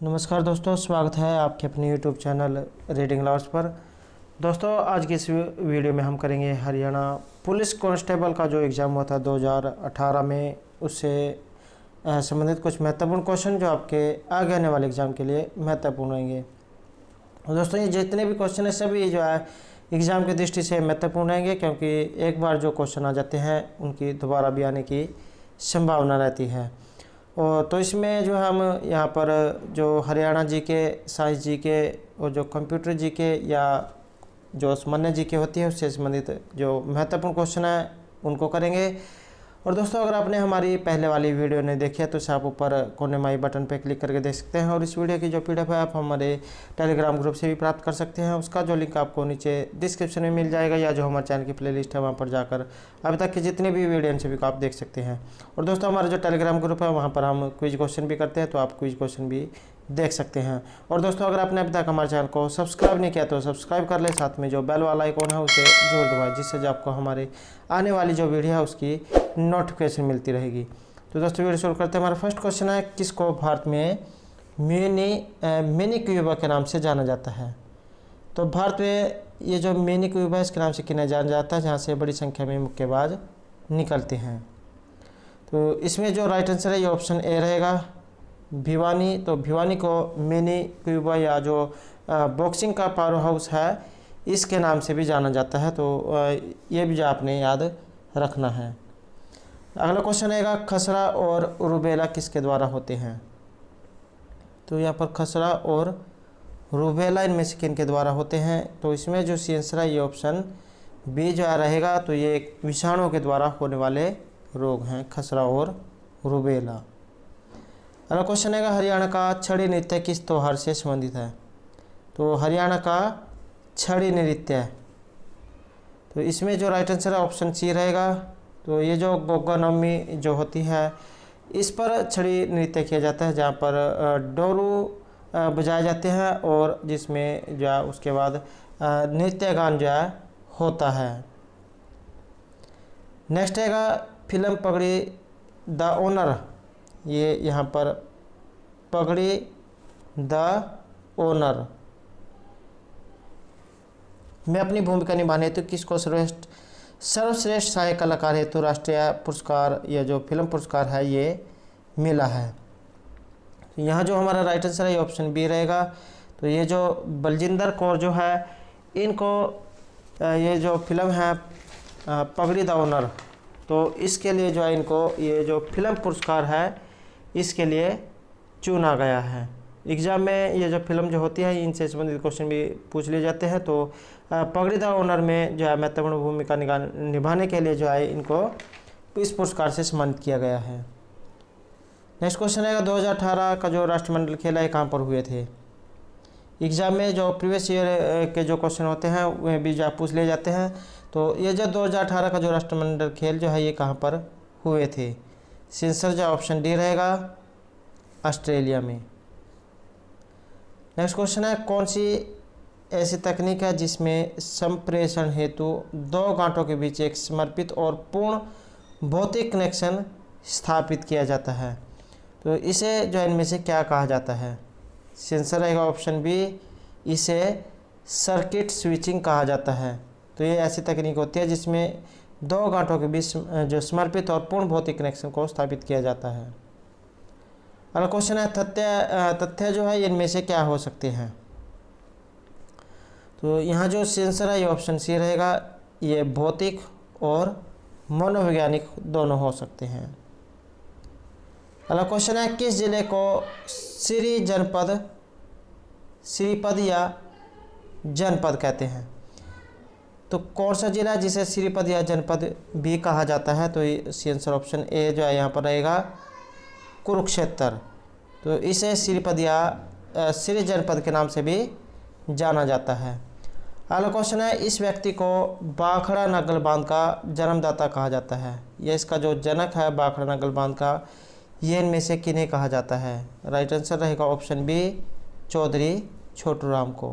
नमस्कार दोस्तों, स्वागत है आपके अपने यूट्यूब चैनल रीडिंग लवर्स पर। दोस्तों, आज की इस वीडियो में हम करेंगे हरियाणा पुलिस कांस्टेबल का जो एग्ज़ाम हुआ था 2018 में, उससे संबंधित कुछ महत्वपूर्ण क्वेश्चन जो आपके आगे आने वाले एग्ज़ाम के लिए महत्वपूर्ण रहेंगे। और दोस्तों, ये जितने भी क्वेश्चन है सभी जो है एग्ज़ाम की दृष्टि से महत्वपूर्ण रहेंगे, क्योंकि एक बार जो क्वेश्चन आ जाते हैं उनकी दोबारा भी आने की संभावना रहती है। और तो इसमें जो हम यहाँ पर जो हरियाणा जीके, साइंस जीके और जो कंप्यूटर जीके या जो सामान्य जीके होती है उससे संबंधित जो महत्वपूर्ण क्वेश्चन है उनको करेंगे। और दोस्तों, अगर आपने हमारी पहले वाली वीडियो नहीं देखी है तो इसे आप ऊपर कोने में आई बटन पर क्लिक करके देख सकते हैं। और इस वीडियो की जो पीडीएफ है आप हमारे टेलीग्राम ग्रुप से भी प्राप्त कर सकते हैं। उसका जो लिंक आपको नीचे डिस्क्रिप्शन में मिल जाएगा, या जो हमारे चैनल की प्लेलिस्ट है वहाँ पर जाकर अभी तक की जितनी भी वीडियो सभी को आप देख सकते हैं। और दोस्तों, हमारा जो टेलीग्राम ग्रुप है वहाँ पर हम क्विज क्वेश्चन भी करते हैं, तो आप क्विज क्वेश्चन भी देख सकते हैं। और दोस्तों, अगर आपने अभी तक हमारे चैनल को सब्सक्राइब नहीं किया तो सब्सक्राइब कर लें, साथ में जो बेल वाला आइकॉन है उसे जरूर दबाएं, जिससे जो आपको हमारे आने वाली जो वीडियो है उसकी नोटिफिकेशन मिलती रहेगी। तो दोस्तों, वीडियो शुरू करते हैं। हमारा फर्स्ट क्वेश्चन है, किसको भारत में मिनी क्यूबा के नाम से जाना जाता है? तो भारत में ये जो मिनी क्यूबा है इसके नाम से किन्हें जाना जाता है, जहाँ से बड़ी संख्या में मुक्केबाज निकलते हैं। तो इसमें जो राइट आंसर है ये ऑप्शन ए रहेगा, भिवानी। तो भिवानी को मिनी क्यूबा या जो बॉक्सिंग का पावर हाउस है इसके नाम से भी जाना जाता है। तो ये भी जो आपने याद रखना है। अगला क्वेश्चन आएगा, खसरा और रूबेला किसके द्वारा होते हैं? तो यहाँ पर खसरा और रूबेला इनमें से किन के द्वारा होते हैं? तो इसमें जो सी आंसर है ये ऑप्शन बी जो रहेगा। तो ये एक विषाणु के द्वारा होने वाले रोग हैं, खसरा और रूबेला। अगला क्वेश्चन आएगा, हरियाणा का छड़ी नृत्य किस त्योहार से संबंधित है? तो हरियाणा का छड़ी नृत्य, तो इसमें जो राइट आंसर है ऑप्शन सी रहेगा। तो ये जो गोगा नवमी जो होती है इस पर छड़ी नृत्य किया जाता है, जहाँ पर डोरू बजाए जाते हैं और जिसमें जो है उसके बाद नृत्य गान जो है होता है। नेक्स्ट आएगा, फिल्म पगड़ी द ओनर, ये यहाँ पर पगड़ी द ओनर में अपनी भूमिका निभाने हेतु किसको सर्वश्रेष्ठ सहायक कलाकार हेतु राष्ट्रीय पुरस्कार या जो फिल्म पुरस्कार है ये मिला है? तो यहाँ जो हमारा राइट आंसर है ये ऑप्शन बी रहेगा। तो ये जो बलजिंदर कौर जो है इनको ये जो फिल्म है पगड़ी द ओनर, तो इसके लिए जो है इनको ये जो फिल्म पुरस्कार है इसके लिए चुना गया है। एग्ज़ाम में ये जो फिल्म जो होती है इनसे संबंधित क्वेश्चन भी पूछ लिए जाते हैं। तो पगड़ी द ओनर में जो है महत्वपूर्ण भूमिका निभाने के लिए जो है इनको इस पुरस्कार से सम्मानित किया गया है। नेक्स्ट क्वेश्चन आएगा, 2018 का जो राष्ट्रमंडल खेल है कहाँ पर हुए थे? एग्ज़ाम में जो प्रीवियस ईयर के जो क्वेश्चन होते हैं वे भी जो पूछ लिए जाते हैं। तो ये जो 2018 का जो राष्ट्रमंडल खेल जो है ये कहाँ पर हुए थे? आंसर जो ऑप्शन डी रहेगा, ऑस्ट्रेलिया में। नेक्स्ट क्वेश्चन है, कौन सी ऐसी तकनीक है जिसमें संप्रेषण हेतु दो गांठों के बीच एक समर्पित और पूर्ण भौतिक कनेक्शन स्थापित किया जाता है? तो इसे जो इनमें से क्या कहा जाता है? आंसर रहेगा ऑप्शन बी, इसे सर्किट स्विचिंग कहा जाता है। तो ये ऐसी तकनीक होती है जिसमें दो गांठों के बीच जो समर्पित और पूर्ण भौतिक कनेक्शन को स्थापित किया जाता है। अगला क्वेश्चन है, तथ्य जो है इनमें से क्या हो सकते हैं? तो यहाँ जो आंसर है ये ऑप्शन सी रहेगा, ये भौतिक और मनोवैज्ञानिक दोनों हो सकते हैं। अगला क्वेश्चन है, किस जिले को श्रीपद या जनपद कहते हैं? तो कौन सा जिला है जिसे श्रीपद या जनपद भी कहा जाता है? तो आंसर ऑप्शन ए जो है यहाँ पर रहेगा, कुरुक्षेत्र। तो इसे श्रीपद या श्री जनपद के नाम से भी जाना जाता है। अगला क्वेश्चन है, इस व्यक्ति को बाखड़ा नगल बांध का जन्मदाता कहा जाता है? यह इसका जो जनक है बाखड़ा नगल बांध का, ये इनमें से किन्हें कहा जाता है? राइट आंसर रहेगा ऑप्शन बी, चौधरी छोटू राम को।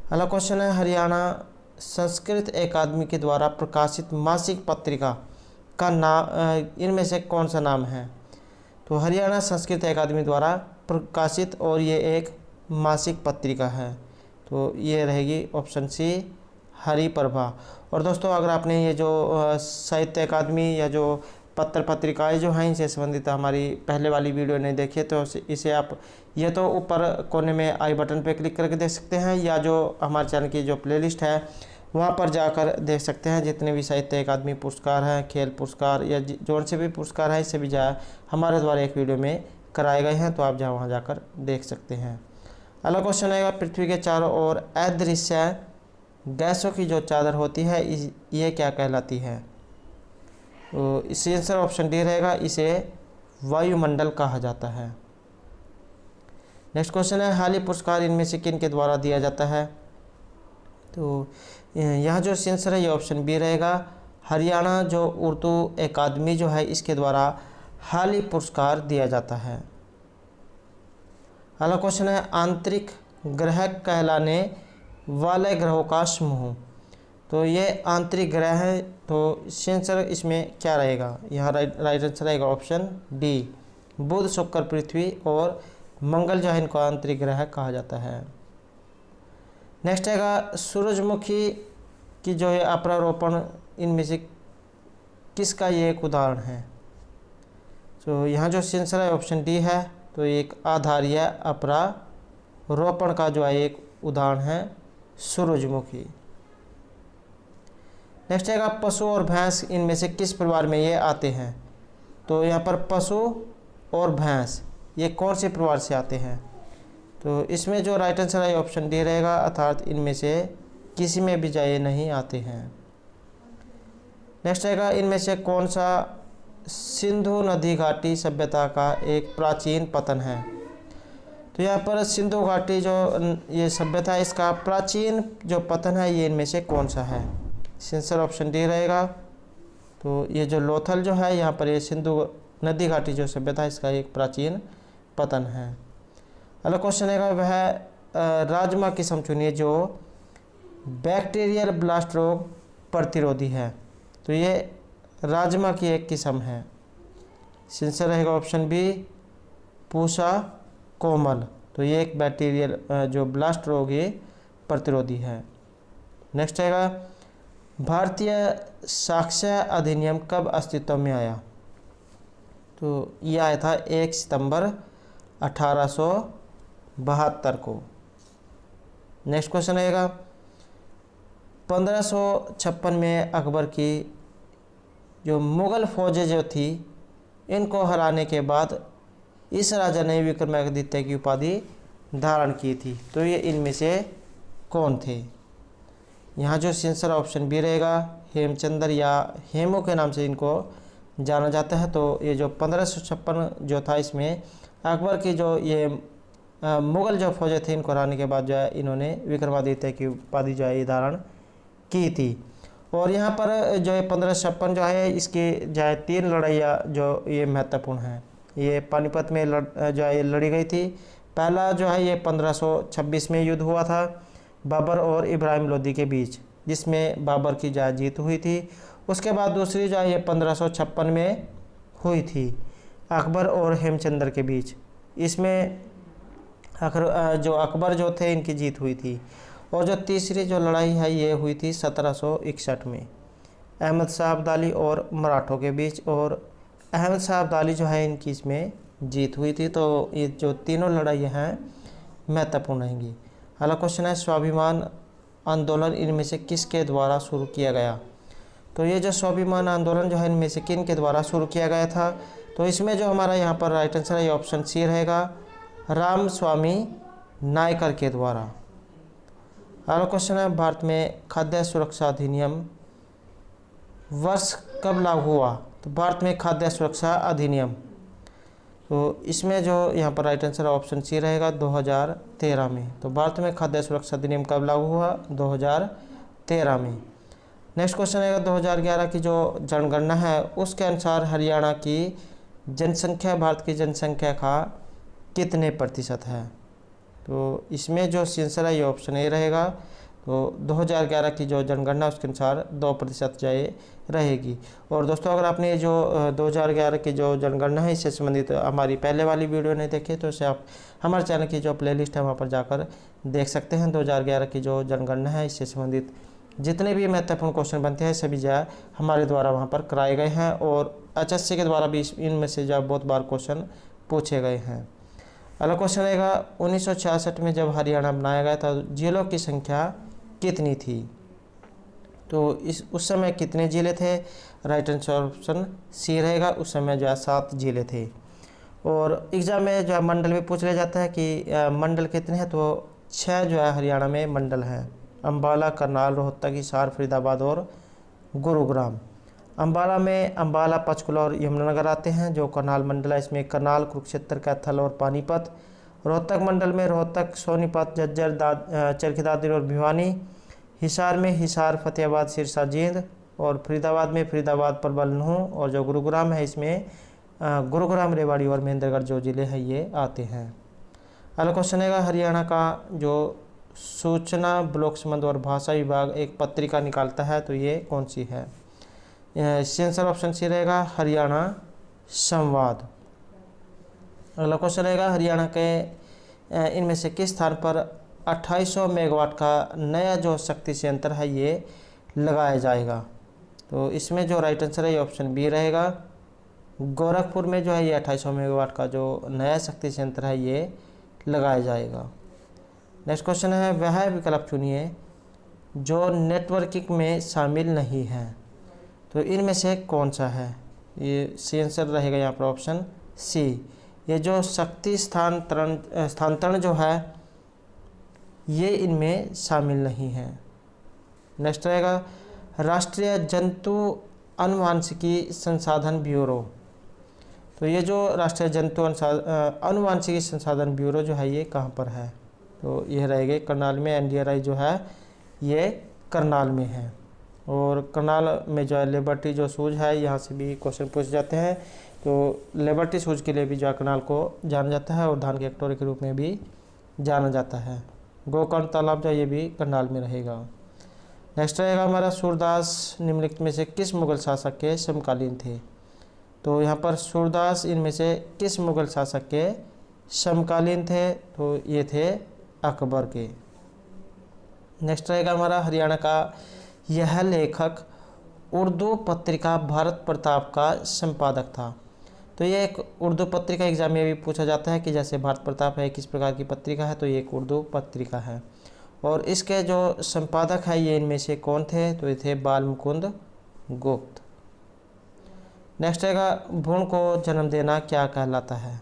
अगला क्वेश्चन है, हरियाणा संस्कृत अकादमी के द्वारा प्रकाशित मासिक पत्रिका का नाम इनमें से कौन सा नाम है? तो हरियाणा संस्कृत अकादमी द्वारा प्रकाशित और ये एक मासिक पत्रिका है। तो ये रहेगी ऑप्शन सी हरिप्रभा। और दोस्तों अगर आपने ये जो साहित्य अकादमी या जो पत्र पत्रिकाएं जो हैं इनसे संबंधित हमारी पहले वाली वीडियो नहीं देखी तो इसे आप ये तो ऊपर कोने में आई बटन पर क्लिक करके देख सकते हैं, या जो हमारे चैनल की जो प्लेलिस्ट है वहाँ पर जाकर देख सकते हैं। जितने भी साहित्य अकादमी पुरस्कार हैं, खेल पुरस्कार या जो से भी पुरस्कार हैं, इससे भी हमारे द्वारा एक वीडियो में कराए गए हैं, तो आप वहाँ जाकर देख सकते हैं। अगला क्वेश्चन आएगा, पृथ्वी के चारों ओर अदृश्य गैसों की जो चादर होती है ये क्या कहलाती है? तो इसका आंसर ऑप्शन डी रहेगा, इसे वायुमंडल कहा जाता है। नेक्स्ट क्वेश्चन है, हाल ही पुरस्कार इनमें से किन के द्वारा दिया जाता है? तो यहाँ जो आंसर है ये ऑप्शन बी रहेगा, हरियाणा जो उर्दू अकादमी जो है इसके द्वारा हाल ही पुरस्कार दिया जाता है। अगला क्वेश्चन है, आंतरिक ग्रह कहलाने वाले ग्रहों का समूह। तो ये आंतरिक ग्रह है, तो आंसर इसमें क्या रहेगा? यहाँ राइट आंसर रहेगा ऑप्शन डी, बुध, शुक्र, पृथ्वी और मंगल जो है इनको आंतरिक ग्रह कहा जाता है। नेक्स्ट आएगा, सूरजमुखी की जो है अपरारोपण इनमें से किसका ये एक उदाहरण है? तो यहाँ जो आंसर है ऑप्शन डी है, तो एक आधारीय अपरारोपण का जो है एक उदाहरण है सूरजमुखी। नेक्स्ट आएगा, पशु और भैंस इनमें से किस परिवार में ये आते हैं? तो यहाँ पर पशु और भैंस ये कौन से परिवार से आते हैं? तो इसमें जो राइट आंसर है ऑप्शन डी रहेगा, अर्थात इनमें से किसी में भी जाए नहीं आते हैं। नेक्स्ट आएगा, इनमें से कौन सा सिंधु नदी घाटी सभ्यता का एक प्राचीन पतन है? तो यहाँ पर सिंधु घाटी जो ये सभ्यता है इसका प्राचीन जो पतन है ये इनमें से कौन सा है? आंसर ऑप्शन डी रहेगा। तो ये जो लोथल जो है यहाँ पर ये सिंधु नदी घाटी जो सभ्यता है इसका एक प्राचीन पतन है। अगला क्वेश्चन है, वह राजमा किस्म चुनिए जो बैक्टीरियल ब्लास्ट रोग प्रतिरोधी है। तो ये राजमा की एक किस्म है। आंसर रहेगा ऑप्शन बी, पूसा कोमल। तो ये एक बैक्टीरियल जो ब्लास्ट रोग ये प्रतिरोधी है। नेक्स्ट आएगा, भारतीय साक्ष्य अधिनियम कब अस्तित्व में आया? तो ये आया था 1 सितंबर 1872 को। नेक्स्ट क्वेश्चन आएगा, 1556 में अकबर की जो मुग़ल फौजें जो थी इनको हराने के बाद इस राजा ने विक्रमादित्य की उपाधि धारण की थी। तो ये इनमें से कौन थे? यहाँ जो आंसर ऑप्शन बी रहेगा, हेमचंद्र या हेमू के नाम से इनको जाना जाता है। तो ये जो 1556 जो था इसमें अकबर की जो ये मुग़ल जो फौजें थी इनको हराने के बाद जो है इन्होंने विक्रमादित्य की उपाधि जो है ये धारण की थी। और यहाँ पर जो है 1556 जो है इसकी जो है 3 लड़ाइयाँ जो ये महत्वपूर्ण हैं। ये पानीपत में जो है लड़ी गई थी। पहला जो है ये 1526 में युद्ध हुआ था बाबर और इब्राहिम लोदी के बीच, जिसमें बाबर की जो जीत हुई थी। उसके बाद दूसरी जो है ये 1556 में हुई थी अकबर और हेमचंद्र के बीच। इसमें जो अकबर जो थे इनकी जीत हुई थी। और जो तीसरी जो लड़ाई है ये हुई थी 1761 में अहमद शाह अब्दाली और मराठों के बीच, और अहमद शाह अब्दाली जो है इनकी इसमें जीत हुई थी। तो ये जो तीनों लड़ाइयाँ हैं महत्वपूर्ण रहेंगी। अगला क्वेश्चन है, स्वाभिमान आंदोलन इनमें से किसके द्वारा शुरू किया गया? तो ये जो स्वाभिमान आंदोलन जो है इनमें से किन के द्वारा शुरू किया गया था? तो इसमें जो हमारा यहाँ पर राइट आंसर है ये ऑप्शन सी रहेगा, राम स्वामी नायकर के द्वारा। अगला क्वेश्चन है, भारत में खाद्य सुरक्षा अधिनियम वर्ष कब लागू हुआ? तो भारत में खाद्य सुरक्षा अधिनियम, तो इसमें जो यहाँ पर राइट आंसर ऑप्शन सी रहेगा 2013 में। तो भारत में खाद्य सुरक्षा अधिनियम कब लागू हुआ? 2013 में। नेक्स्ट क्वेश्चन आएगा, 2011 की जो जनगणना है उसके अनुसार हरियाणा की जनसंख्या भारत की जनसंख्या का कितने प्रतिशत है? तो इसमें जो आंसर है ये ऑप्शन ए रहेगा तो 2011 की जो जनगणना उसके अनुसार 2% जो रहेगी। और दोस्तों अगर आपने जो 2011 की जो जनगणना है इससे संबंधित हमारी पहले वाली वीडियो नहीं देखी तो इसे आप हमारे चैनल की जो प्लेलिस्ट है वहाँ पर जाकर देख सकते हैं। 2011 की जो जनगणना है इससे संबंधित जितने भी महत्वपूर्ण क्वेश्चन बनते हैं सभी जो हमारे द्वारा वहाँ पर कराए गए हैं और HSC के द्वारा भी इनमें से जो बहुत बार क्वेश्चन पूछे गए हैं। अगला क्वेश्चन रहेगा 1966 में जब हरियाणा बनाया गया था जिलों की संख्या कितनी थी? तो उस समय कितने जिले थे? राइट आंसर ऑप्शन सी रहेगा, उस समय जो है 7 जिले थे। और एग्जाम में जो है मंडल भी पूछ लिया जाता है कि मंडल कितने हैं, तो 6 जो है हरियाणा में मंडल हैं। अम्बाला, करनाल, रोहतक, हिसार, फरीदाबाद और गुरुग्राम। अम्बाला में अम्बाला, पंचकुला और यमुनानगर आते हैं जो करनाल मंडल है। इसमें करनाल, कुरुक्षेत्र, कैथल और पानीपत। रोहतक मंडल में रोहतक, सोनीपत, झज्जर, चरखी दादरी और भिवानी। हिसार में हिसार, फतेहाबाद, सिरसा, जींद। और फरीदाबाद में फरीदाबाद, पलवल, नूंह। और जो गुरुग्राम है इसमें गुरुग्राम, रेवाड़ी और महेंद्रगढ़ जो ज़िले हैं ये आते हैं। अगला क्वेश्चन है हरियाणा का जो सूचना, ब्लॉक संबंध और भाषा विभाग एक पत्रिका निकालता है तो ये कौन सी है? इसका आंसर ऑप्शन सी रहेगा, हरियाणा संवाद। अगला क्वेश्चन रहेगा हरियाणा के इनमें से किस स्थान पर 2800 मेगावाट का नया जो शक्ति संयंत्र है ये लगाया जाएगा? तो इसमें जो राइट आंसर है ये ऑप्शन बी रहेगा। गोरखपुर में जो है ये 2800 मेगावाट का जो नया शक्ति संयंत्र है ये लगाया जाएगा। नेक्स्ट क्वेश्चन है वह विकल्प चुनिए जो नेटवर्किंग में शामिल नहीं है। तो इनमें से कौन सा है? ये सी आंसर रहेगा यहाँ पर ऑप्शन सी। ये जो शक्ति स्थानांतरण जो है ये इनमें शामिल नहीं है। नेक्स्ट रहेगा राष्ट्रीय जंतु अनुवांशिकी संसाधन ब्यूरो। तो ये जो राष्ट्रीय जंतु अनुवांशिकी संसाधन ब्यूरो जो है ये कहाँ पर है? तो यह रहेगा करनाल में। NDRI जो है ये करनाल में है। और करनाल में जो है लिबर्टी जो सूज है यहाँ से भी क्वेश्चन पूछे जाते हैं। तो लिबर्टी सूज के लिए भी जो है करनाल को जाना जाता है और धान के कटोरे के रूप में भी जाना जाता है। गोकर्ण तालाब जो ये भी करनाल में रहेगा। नेक्स्ट रहेगा हमारा सूरदास निम्नलिखित में से किस मुगल शासक के समकालीन थे? तो यहाँ पर सूरदास इनमें से किस मुगल शासक के समकालीन थे? तो ये थे अकबर के। नेक्स्ट रहेगा हमारा हरियाणा का यह लेखक उर्दू पत्रिका भारत प्रताप का संपादक था। तो ये एक उर्दू पत्रिका एग्जाम में भी पूछा जाता है कि जैसे भारत प्रताप है किस प्रकार की पत्रिका है, तो ये एक उर्दू पत्रिका है। और इसके जो संपादक है ये इनमें से कौन थे? तो ये थे बाल मुकुंद गुप्त। नेक्स्ट रहेगा भ्रूण को जन्म देना क्या कहलाता है?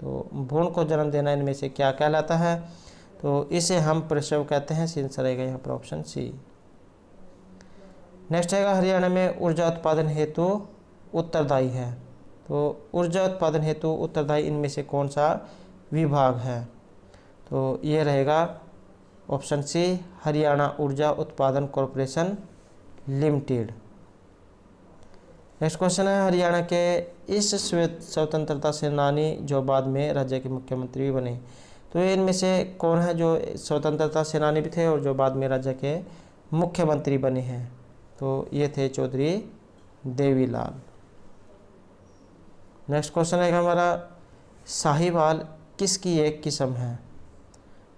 तो भ्रूण को जन्म देना इनमें से क्या कहलाता है? तो इसे हम प्रसव कहते हैं। सी आंसर रहेगा यहाँ पर ऑप्शन सी। नेक्स्ट रहेगा हरियाणा में ऊर्जा उत्पादन हेतु उत्तरदायी है। तो ऊर्जा उत्पादन हेतु उत्तरदायी इनमें से कौन सा विभाग है? तो ये रहेगा ऑप्शन सी, हरियाणा ऊर्जा उत्पादन कॉरपोरेशन लिमिटेड। नेक्स्ट क्वेश्चन है हरियाणा के इस स्वतंत्रता सेनानी जो बाद में राज्य के मुख्यमंत्री भी बने। तो इनमें से कौन है जो स्वतंत्रता सेनानी भी थे और जो बाद में राज्य के मुख्यमंत्री बने हैं? तो ये थे चौधरी देवीलाल। नेक्स्ट क्वेश्चन है हमारा साहिवाल किसकी एक किस्म है?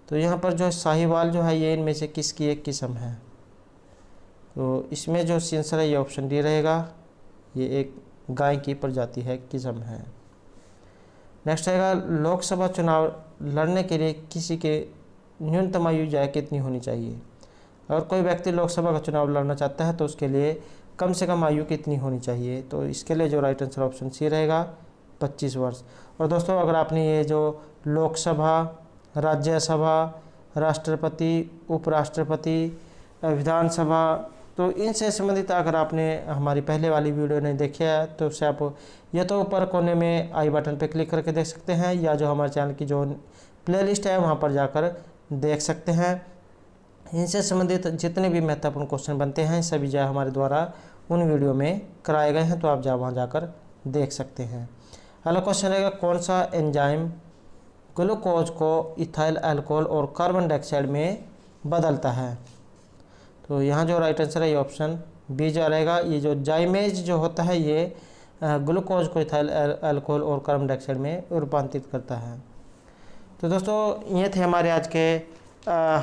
तो यहाँ पर जो साहिवाल जो है ये इनमें से किसकी एक किस्म है? तो इसमें जो आंसर है ये ऑप्शन डी रहेगा। ये एक गाय की प्रजाति है, किस्म है। नेक्स्ट रहेगा लोकसभा चुनाव लड़ने के लिए किसी के न्यूनतम आयु जो है कितनी होनी चाहिए? अगर कोई व्यक्ति लोकसभा का चुनाव लड़ना चाहता है तो उसके लिए कम से कम आयु कितनी होनी चाहिए? तो इसके लिए जो राइट आंसर ऑप्शन सी रहेगा 25 वर्ष। और दोस्तों अगर आपने ये जो लोकसभा, राज्यसभा, राष्ट्रपति, उपराष्ट्रपति, विधानसभा, तो इनसे संबंधित अगर आपने हमारी पहले वाली वीडियो नहीं देखी है तो उससे आप या तो ऊपर कोने में आई बटन पर क्लिक करके देख सकते हैं या जो हमारे चैनल की जो प्लेलिस्ट है वहाँ पर जाकर देख सकते हैं। इनसे संबंधित जितने भी महत्वपूर्ण क्वेश्चन बनते हैं सभी जो हमारे द्वारा उन वीडियो में कराए गए हैं, तो आप वहाँ जाकर देख सकते हैं। अगला क्वेश्चन रहेगा कौन सा एंजाइम ग्लूकोज को इथाइल अल्कोहल और कार्बन डाइऑक्साइड में बदलता है? तो यहाँ जो राइट आंसर है ये ऑप्शन बी जो रहेगा। ये जो जाइमेज जो होता है ये ग्लूकोज को इथाइल अल्कोहल और कार्बन डाइऑक्साइड में रूपांतरित करता है। तो दोस्तों ये थे हमारे आज के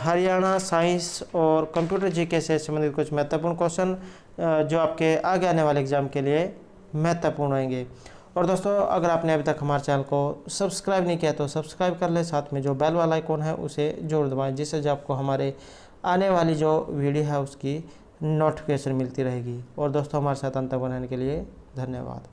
हरियाणा साइंस और कंप्यूटर जीके से संबंधित कुछ महत्वपूर्ण क्वेश्चन जो आपके आगे आने वाले एग्जाम के लिए महत्वपूर्ण होंगे। और दोस्तों अगर आपने अभी तक हमारे चैनल को सब्सक्राइब नहीं किया तो सब्सक्राइब कर ले, साथ में जो बेल वाला आइकॉन है उसे जरूर दबाएं, जिससे जो आपको हमारे आने वाली जो वीडियो है उसकी नोटिफिकेशन मिलती रहेगी। और दोस्तों हमारे साथ अंत तक बनाने के लिए धन्यवाद।